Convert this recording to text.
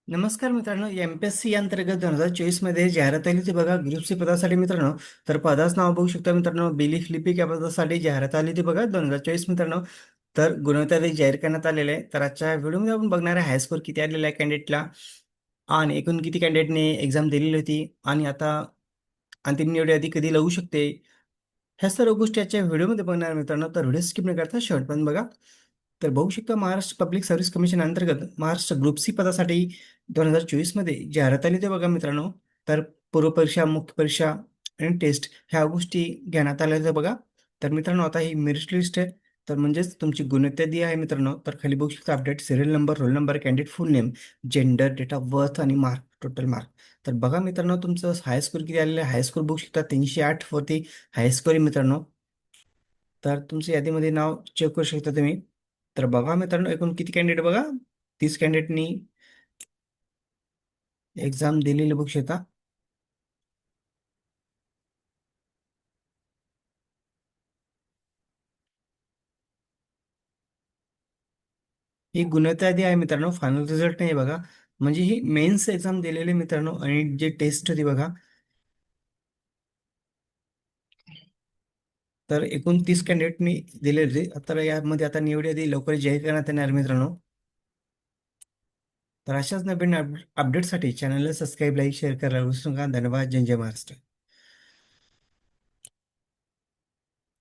नमस्कार मित्रांनो, एम-पी-एस-सी अंतर्गत 2024 मध्ये जाहिरात आली होती बघा. ग्रुप सी पदासाठी मित्रांनो. तर पदाचं नाव बघू शकता मित्रांनो, बिलीफ लिपिक या पदासाठी जाहिरात आली होती बघा 2024 मित्रांनो. तर गुणवत्ता जाहीर करण्यात आलेले आहे. तर आजच्या व्हिडिओमध्ये आपण बघणार आहे हायस्कोर किती आलेला आहे कॅन्डिडेटला आणि एकूण किती कॅन्डिडेटने एक्झाम दिलेली होती आणि आता अंतिम निवड यादी कधी लावू शकते, ह्या सर्व गोष्टी आजच्या व्हिडिओमध्ये बघणार आहे मित्रांनो. तर व्हिडिओ स्किप न करता शेवटपर्यंत बघा. तर बघू शकता महाराष्ट्र पब्लिक सर्व्हिस कमिशन अंतर्गत महाराष्ट्र ग्रुप सी पदासाठी 2024 मध्ये जाहिरात आली ते बघा मित्रांनो. तर पूर्वपरीक्षा, मुख्य परीक्षा आणि टेस्ट ह्या गोष्टी घेण्यात आल्या होत्या बघा. तर मित्रांनो आता ही मेरिट लिस्ट आहे. तर म्हणजेच तुमची गुणवत्ता आहे मित्रांनो. तर खाली बघू शकता update, serial number, roll number, candidate full name, gender, date of birth आणि मार्क, टोटल मार्क. तर बघा मित्रांनो तुमचं हाय स्कोर किती आलेलं आहे. हाय स्कोर बघू शकता 308 वरती हाय स्कोर आहे मित्रांनो. तर तुमच्या यादीमध्ये नाव चेक करू शकता तुम्ही. तर बघा मित्रांनो एकूण किती कॅन्डिडेट बघा, 30 कॅन्डिडेटनी एक्झाम दिलेली बघू शकता. ही गुणवत्ता यादी आहे मित्रांनो, फायनल रिझल्ट नाही बघा. म्हणजे ही मेन्स एक्झाम दिलेली मित्रांनो आणि जे टेस्ट होती बघा. तर एकूण 30 कॅन्डिडेटनी दिलेली होती. तर यामध्ये आता निवड यादी लवकर जाहीर करण्यात येणार मित्रांनो. तर अशाच नवीन अपडेटसाठी चॅनलला सबस्क्राईब, लाईक, शेअर करायला विसरू नका. धन्यवाद. जय जय महाराष्ट्र.